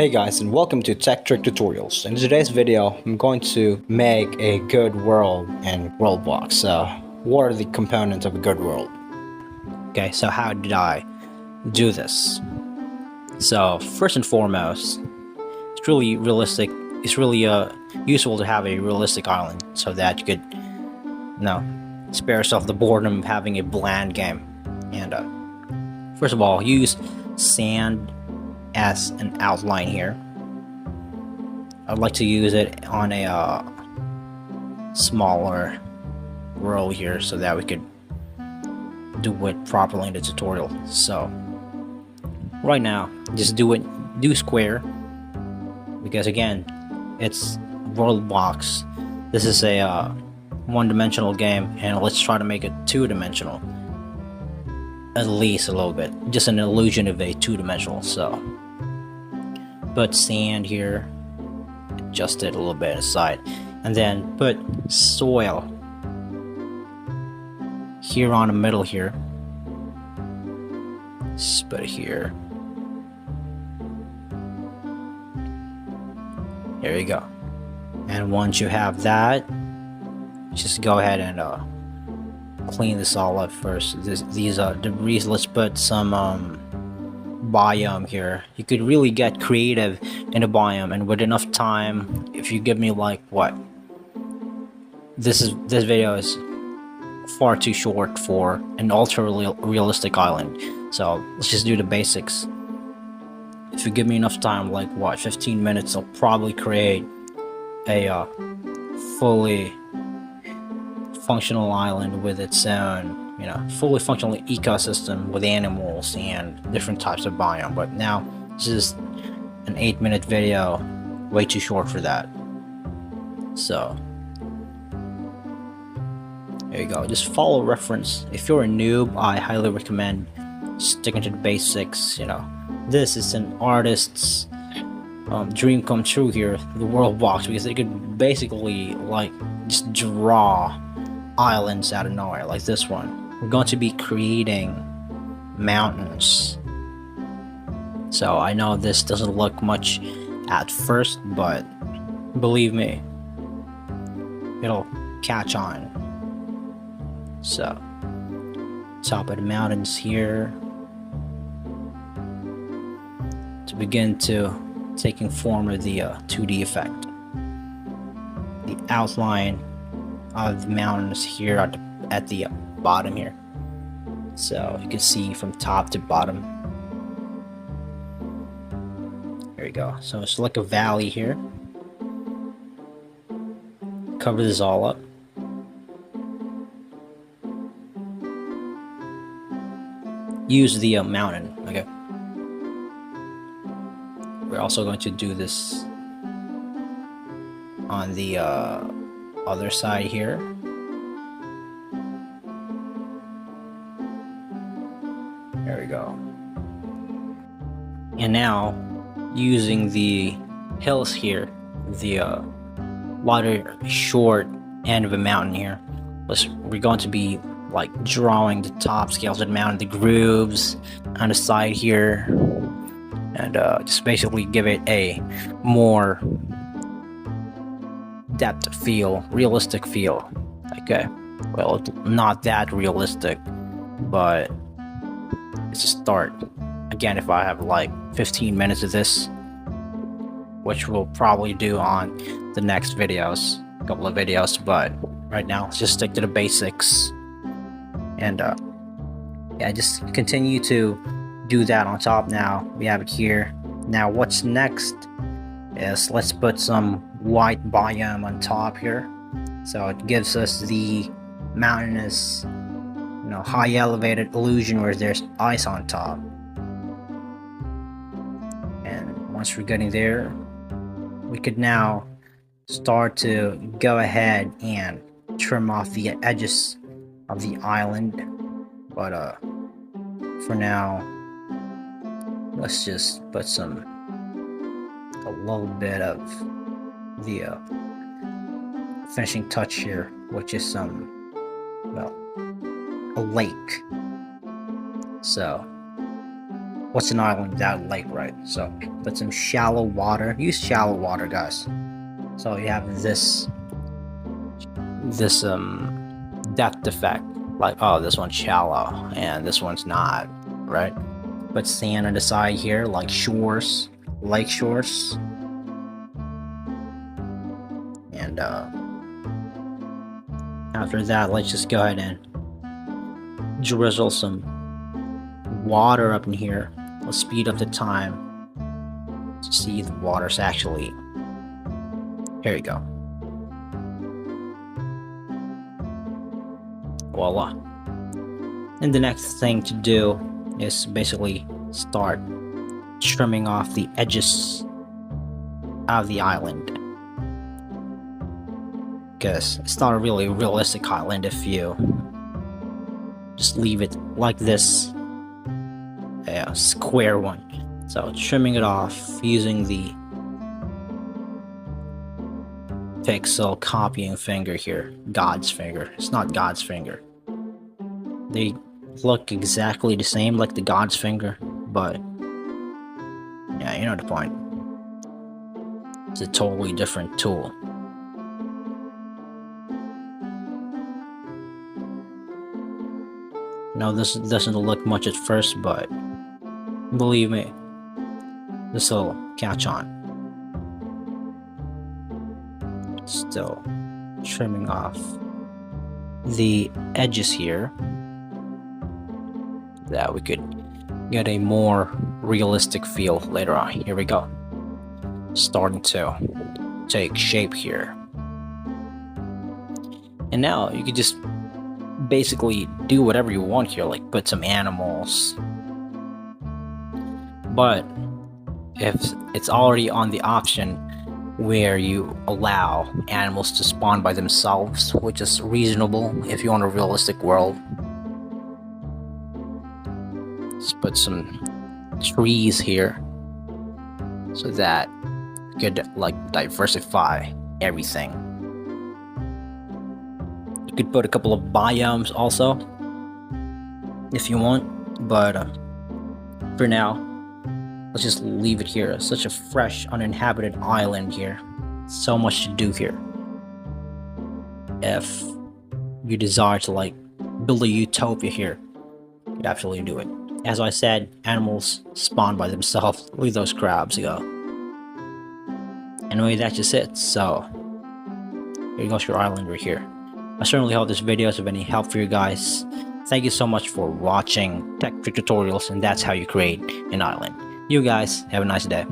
Hey guys, and welcome to Tech Trick Tutorials. In today's video, I'm going to make a good world in Worldbox. So, what are the components of a good world? Okay, so how did I do this? So, first and foremost, it's really realistic. It's really useful to have a realistic island so that you could, spare yourself the boredom of having a bland game. And first of all, use sand as an outline here. I'd like to use it on a smaller world here so that we could do it properly in the tutorial. So right now, just do square, because again, it's Worldbox. This is a one-dimensional game, and let's try to make it two-dimensional, at least a little bit, just an illusion of a two-dimensional. So put sand here, adjust it a little bit aside, and then put soil here on the middle here. Just put it here. There you go. And once you have that, just go ahead and clean this all up first. These debris. Let's put some biome here. You could really get creative in a biome, and with enough time, if you give me like what, this video is far too short for an ultra realistic island. So let's just do the basics. If you give me enough time, like what, 15 minutes, I'll probably create a fully functional island with its own, fully functional ecosystem with animals and different types of biome. But now this is an 8-minute video, way too short for that. So there you go. Just follow reference. If you're a noob, I highly recommend sticking to the basics. This is an artist's dream come true here, the Worldbox, because they could basically like just draw islands out of nowhere, like this one. We're going to be creating mountains. So I know this doesn't look much at first, but believe me, it'll catch on. So top of the mountains here, to begin to taking form of the 2D effect. The outline of the mountains here at the bottom here, so you can see from top to bottom. There you go. So it's like a valley here. Cover this all up. Use the mountain. Okay. We're also going to do this on the other side here. There we go. And now, using the hills here, the wider short end of a mountain here, we're going to be like drawing the top scales of the mountain, the grooves on the side here, and just basically give it a more depth feel, realistic feel. Okay, well, it's not that realistic, but it's a start. Again, if I have like 15 minutes of this, which we'll probably do on the next videos, a couple of videos, but right now let's just stick to the basics. And yeah, just continue to do that on top. Now we have it here. Now what's next is, let's put some white biome on top here, so it gives us the mountainous, high elevated illusion where there's ice on top. And once we're getting there, we could now start to go ahead and trim off the edges of the island. But for now, let's just put a little bit of the finishing touch here, which is a lake. So what's an island without a lake, right? So put some shallow water. Use shallow water, guys. So you have this depth effect. Like, oh, this one's shallow and this one's not, right? Put sand on the side here, like shores, lake shores. And after that, let's just go ahead and drizzle some water up in here. Let's speed up the time to see the water's actually. Here you go. Voila. And the next thing to do is basically start trimming off the edges of the island, because it's not a really realistic island if you just leave it like this, a square one. So trimming it off using the pixel copying finger here, God's finger. It's not God's finger. They look exactly the same like the God's finger, but yeah, you know the point. It's a totally different tool. No, this doesn't look much at first, but believe me, this will catch on. Still trimming off the edges here, that we could get a more realistic feel later on. Here we go. Starting to take shape here. And now you could just basically do whatever you want here, like put some animals. But if it's already on the option where you allow animals to spawn by themselves, which is reasonable if you want a realistic world, let's put some trees here so that you could like diversify everything. You could put a couple of biomes also if you want, but for now, let's just leave it here. It's such a fresh, uninhabited island here. So much to do here. If you desire to like build a utopia here, you could absolutely do it. As I said, animals spawn by themselves. Leave those crabs go. Anyway, that's just it. So here goes your island right here. I certainly hope this video is of any help for you guys. Thank you so much for watching Tech Trick Tutorials, and that's how you create an island. You guys have a nice day.